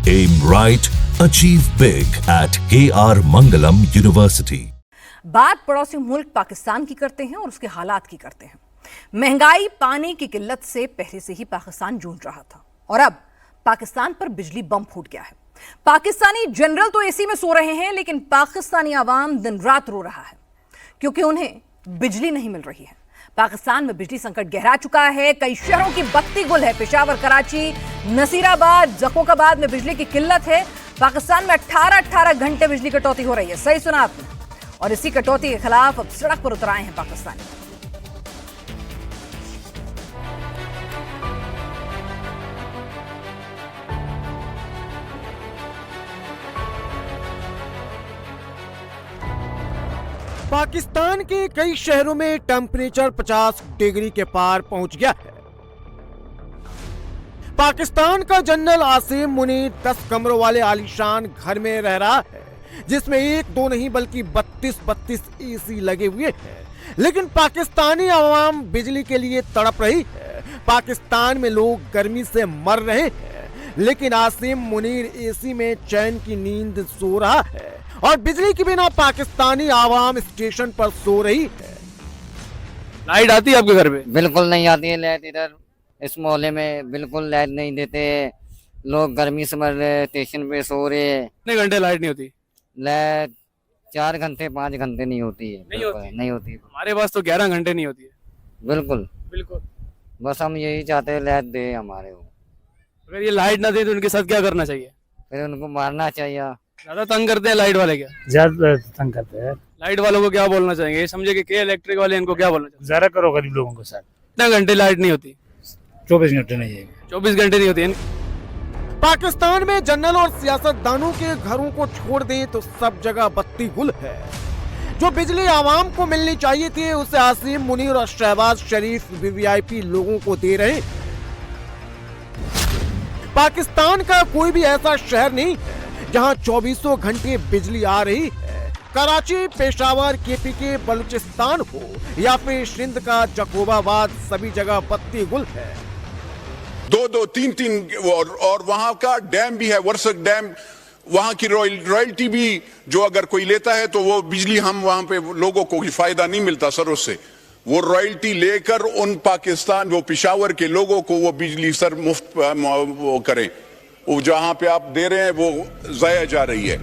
Aim right, achieve big at KR Mangalam University. बात पड़ोसी मुल्क पाकिस्तान की करते हैं और उसके हालात की करते हैं। महंगाई, पानी की किल्लत से पहले से ही पाकिस्तान जूझ रहा था और अब पाकिस्तान पर बिजली बम फूट गया है। पाकिस्तानी जनरल तो एसी में सो रहे हैं, लेकिन पाकिस्तानी आवाम दिन रात रो रहा है क्योंकि उन्हें बिजली नहीं मिल रही है। पाकिस्तान में बिजली संकट गहरा चुका है। कई शहरों की बत्ती गुल है। पेशावर, कराची, नसीराबाद, जकोकाबाद में बिजली की किल्लत है। पाकिस्तान में 18 घंटे बिजली कटौती हो रही है। सही सुना आपने। और इसी कटौती के खिलाफ अब सड़क पर उतर आए हैं पाकिस्तानी। पाकिस्तान के कई शहरों में टेम्परेचर 50 डिग्री के पार पहुंच गया है। पाकिस्तान का जनरल आसिम मुनीर 10 कमरों वाले आलीशान घर में रह रहा है, जिसमें एक दो नहीं बल्कि 32 एसी लगे हुए हैं। लेकिन पाकिस्तानी आवाम बिजली के लिए तड़प रही है। पाकिस्तान में लोग गर्मी से मर रहे हैं, लेकिन आसिम मुनीर एसी में चैन की नींद सो रहा है और बिजली के बिना पाकिस्तानी आवाम स्टेशन पर सो रही है। लाइट आती है आपके घर पे? बिल्कुल नहीं आती है लाइट। इधर इस मोहल्ले में बिल्कुल लाइट नहीं देते। लोग गर्मी से मर रहे, स्टेशन पे सो रहे। कितने घंटे लाइट नहीं होती? लाइट 4 घंटे 5 घंटे नहीं होती है। नहीं होती। हमारे पास तो 11 घंटे नहीं होती है। बिल्कुल। बस हम यही चाहते हैं लाइट दे हमारे को। अगर ये लाइट ना दे तो उनके साथ क्या करना चाहिए? फिर उनको मारना चाहिए। ज्यादा तंग करते हैं लाइट वाले क्या? ज्यादा तंग करते हैं। लाइट वालों को क्या बोलना चाहेंगे? ये समझे कि इलेक्ट्रिक वाले इनको क्या बोलना चाहिए? गुजारा करो गरीब लोगों के साथ। कितना घंटे लाइट नहीं होती? 24 घंटे नहीं है। 24 घंटे नहीं होती। पाकिस्तान में जनरल और सियासतदानों के घरों को छोड़ दें तो सब जगह बत्ती गुल है। जो बिजली आवाम को मिलनी चाहिए थी उसे आसिम मुनीर और शहबाज शरीफ वीवीआईपी लोगों को दे रहे। पाकिस्तान का कोई भी ऐसा शहर नहीं है जहां 24 घंटे बिजली आ रही है। कराची, पेशावर, केपीके, बलूचिस्तान हो या फिर सिंध का जकोबाबाद, सभी जगह बत्ती गुल है। 2-2, 3-3 और वहां का डैम भी है, वर्सक डैम। वहां की रॉयल्टी भी जो अगर कोई लेता है तो वो बिजली हम वहां पे लोगों को फायदा नहीं मिलता सर उससे। वो रॉयल्टी लेकर उन पाकिस्तान, वो पेशावर के लोगों को वो बिजली सर मुफ्त वो करें। वो जहां पे आप दे रहे हैं वो जाया जा रही है।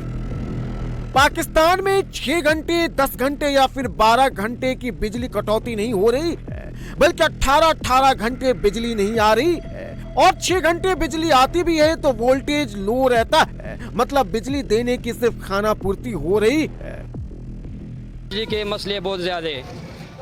पाकिस्तान में 6 घंटे, 10 घंटे या फिर 12 घंटे की बिजली कटौती नहीं हो रही है, बल्कि 18 घंटे बिजली नहीं आ रही है। और 6 घंटे बिजली आती भी है तो वोल्टेज लो रहता है, मतलब बिजली देने की सिर्फ खाना पूर्ति हो रही है। बिजली के मसले बहुत ज्यादा है।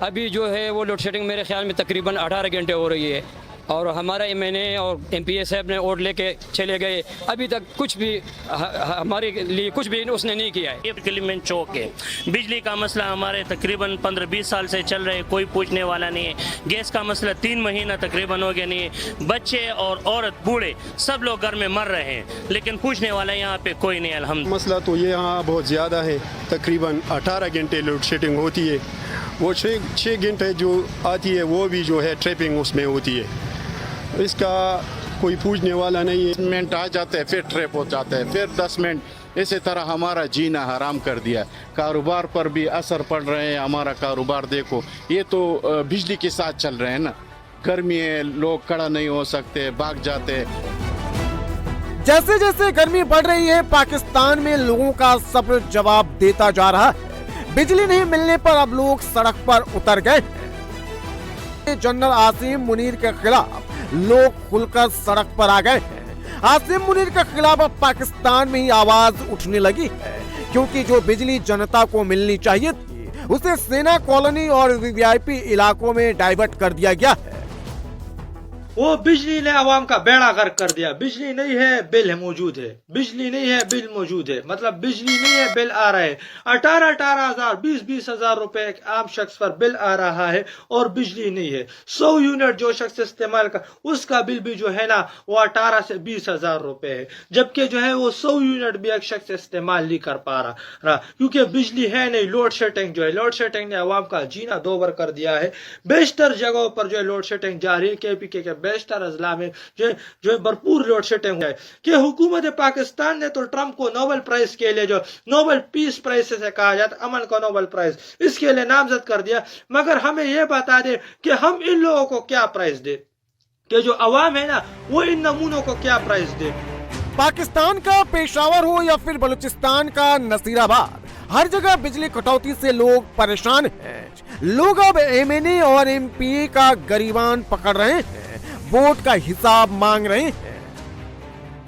अभी जो है वो लोड शेडिंग मेरे ख्याल में तकरीबन 18 घंटे हो रही है और हमारा एमएनए और एमपीए साहब ने वोट लेके चले गए। अभी तक कुछ भी हमारे लिए कुछ भी उसने नहीं किया है। ये क्लीमेंट चौक है। बिजली का मसला हमारे तकरीबन 15-20 साल से चल रहे, कोई पूछने वाला नहीं है। गैस का मसला 3 महीना तकरीबन हो गया नहीं है। बच्चे और औरत, बूढ़े सब लोग घर में मर रहे हैं, लेकिन पूछने वाला यहाँ पे कोई नहीं। अल्हम्दुलिल्लाह। मसला तो ये यहाँ बहुत ज़्यादा है। तकरीबन 18 घंटे लोड शेडिंग होती है। वो 6 घंटे जो आती है वो भी जो है ट्रैपिंग उसमें होती है। इसका कोई पूछने वाला नहीं है। मिनट आ जाते हैं फिर ट्रैप हो जाते हैं, फिर 10 मिनट। इसी तरह हमारा जीना हराम कर दिया। कारोबार पर भी असर पड़ रहे हैं। हमारा कारोबार देखो, ये तो बिजली के साथ चल रहे हैं ना। गर्मी है, लोग खड़ा नहीं हो सकते, भाग जाते। जैसे जैसे गर्मी बढ़ रही है, पाकिस्तान में लोगों का सब्र जवाब देता जा रहा है। बिजली नहीं मिलने पर अब लोग सड़क पर उतर गए। जनरल आसिम मुनीर के खिलाफ लोग खुलकर सड़क पर आ गए हैं। आसिम मुनीर के खिलाफ अब पाकिस्तान में ही आवाज उठने लगी है, क्योंकि जो बिजली जनता को मिलनी चाहिए थी उसे सेना कॉलोनी और वीवीआईपी इलाकों में डाइवर्ट कर दिया गया है। वो बिजली ने आवाम का बेड़ा गर्क कर दिया। बिजली नहीं है, बिल मौजूद है। बिजली नहीं है, बिल मौजूद है। मतलब बिजली नहीं है, बिल आ रहा है। 18 हजार, 20 हजार रुपए एक आम शख्स पर बिल आ रहा है और बिजली नहीं है। 100 यूनिट जो शख्स इस्तेमाल कर, उसका बिल भी जो है ना वो 18 से 20 हजार रुपए है। जबकि जो है वो 100 यूनिट भी एक शख्स इस्तेमाल नहीं कर पा रहा, क्योंकि बिजली है नहीं। लोड शेडिंग जो है, लोड शेडिंग ने आवाम का जीना दोबर कर दिया है। बेशतर जगहों पर जो है लोड शेडिंग जारी है। केपीके के बेशतर अजला में जो भरपूर लोड शेडिंग है कि हुकूमत पाकिस्तान ने तो ट्रंप को नोबेल प्राइज के लिए जो नोबेल पीस प्राइज से कहा जाता अमन का नोबेल प्राइज इसके लिए नामजद कर दिया। मगर हमें यह बता दे कि हम इन लोगों को क्या प्राइज दे, कि जो अवाम है ना वो इन नमूनों को क्या प्राइज दे। पाकिस्तान का पेशावर हो या फिर बलूचिस्तान का नसीराबाद, हर जगह बिजली कटौती से लोग परेशान हैं। लोग अब एमएनए और एमपीए का गरीबान पकड़ रहे हैं, वोट का हिसाब मांग रहे हैं।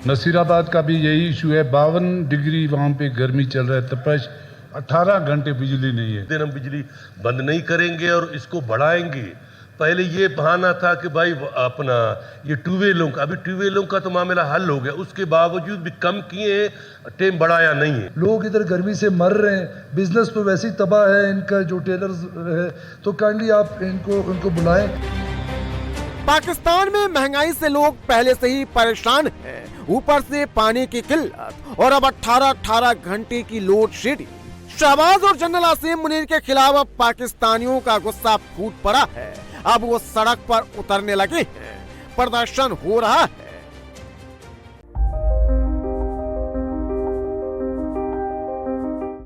नसीराबाद का भी यही इशू है, 52 डिग्री वहाँ पे गर्मी चल रहा है, तपश, 18 घंटे बिजली नहीं है। दिन हम बिजली बंद नहीं करेंगे और इसको बढ़ाएंगे। पहले ये बहाना था कि भाई अपना ये ट्यूबवेलों का, अभी ट्यूबवेलों का तो मामला हल हो गया, उसके बावजूद भी कम किए, टाइम बढ़ाया नहीं है। लोग इधर गर्मी से मर रहे हैं, बिजनेस तो वैसे ही तबाह है इनका, जो टेलर्स है, तो काइंडली आप इनको बुलाएं। पाकिस्तान में महंगाई से लोग पहले से ही परेशान हैं, ऊपर से पानी की किल्लत और अब 18 घंटे की लोड शेडिंग। शहबाज और जनरल आसिम मुनीर के खिलाफ अब पाकिस्तानियों का गुस्सा फूट पड़ा है, अब वो सड़क पर उतरने लगे हैं, प्रदर्शन हो रहा है।